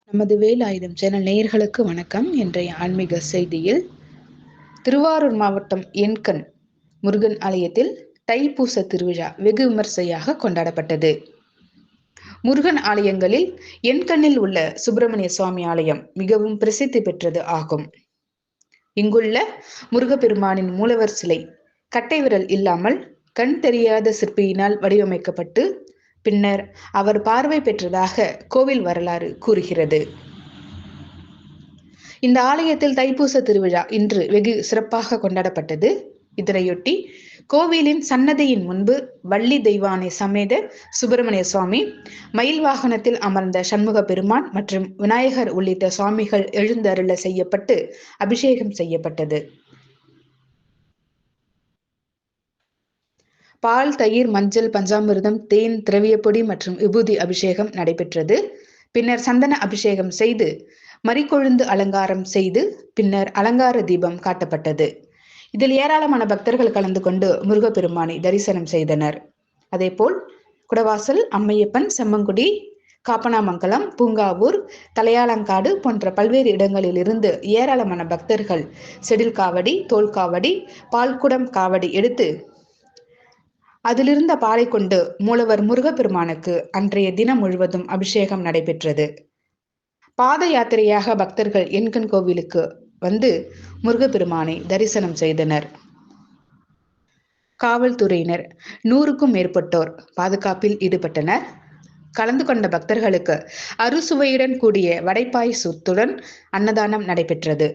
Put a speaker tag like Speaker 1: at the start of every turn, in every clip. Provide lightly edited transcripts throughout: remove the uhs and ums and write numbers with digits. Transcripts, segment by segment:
Speaker 1: நமது வேலாயுதம் சேனல் நேயர்களுக்கு வணக்கம். இன்றைய ஆன்மீக செய்தியில் திருவாரூர் மாவட்டம் எண்கண் முருகன் ஆலயத்தில் தைப்பூச திருவிழா வெகு விமர்சையாக கொண்டாடப்பட்டது. முருகன் ஆலயங்களில் எண்கண்ணில் உள்ள சுப்பிரமணிய சுவாமி ஆலயம் மிகவும் பிரசித்தி பெற்றது ஆகும். இங்குள்ள முருகப்பெருமானின் மூலவர் சிலை கட்டை விரல் இல்லாமல் கண் தெரியாத சிற்பியினால் வடிவமைக்கப்பட்டு பின்னர் அவர் பார்வை பெற்றதாக கோவில் வரலாறு கூறுகிறது. இந்த ஆலயத்தில் தைப்பூச திருவிழா இன்று வெகு சிறப்பாக கொண்டாடப்பட்டது. இதனையொட்டி கோவிலின் சன்னதியின் முன்பு வள்ளி தெய்வானை சமேத சுப்பிரமணிய சுவாமி, மயில் வாகனத்தில் அமர்ந்த சண்முக பெருமான் மற்றும் விநாயகர் உள்ளிட்ட சுவாமிகள் எழுந்தருள செய்யப்பட்டு அபிஷேகம் செய்யப்பட்டது. பால், தயிர், மஞ்சள், பஞ்சாமிர்தம், தேன், திரவியப்பொடி மற்றும் விபூதி அபிஷேகம் நடைபெற்றது. பின்னர் சந்தன அபிஷேகம் செய்து மறிக்கொழுந்து அலங்காரம் செய்து பின்னர் அலங்கார தீபம் காட்டப்பட்டது. இதில் ஏராளமான பக்தர்கள் கலந்து கொண்டு முருகப்பெருமானை தரிசனம் செய்தனர். அதேபோல் குடவாசல், அம்மையப்பன், செம்மங்குடி, காப்பனாமங்கலம், பூங்காவூர், தலையாலங்காடு போன்ற பல்வேறு இடங்களில் இருந்து ஏராளமான பக்தர்கள் செடில் காவடி, தோல் காவடி, பால்குடம் காவடி எடுத்து அதிலிருந்த பாலை கொண்டு மூலவர் முருகப்பெருமானுக்கு அன்றைய தினம் முழுவதும் அபிஷேகம் நடைபெற்றது. பாத யாத்திரையாக பக்தர்கள் எண்கண் கோவிலுக்கு வந்து முருகப்பெருமானை தரிசனம் செய்தனர். காவல்துறையினர் 100க்கும் மேற்பட்டோர் பாதுகாப்பில் ஈடுபட்டனர். கலந்து கொண்ட பக்தர்களுக்கு அறுசுவையுடன் கூடிய வடைப்பாயசத்துடன் அன்னதானம் நடைபெற்றது.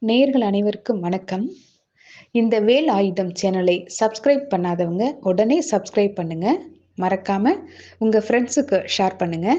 Speaker 1: நேயர்கள் அனைவருக்கும் வணக்கம். இந்த வேல் ஆயுதம் சேனலை சப்ஸ்கிரைப் பண்ணாதவங்க உடனே சப்ஸ்கிரைப் பண்ணுங்க. மறக்காம உங்க ஃப்ரெண்ட்ஸுக்கு ஷேர் பண்ணுங்க.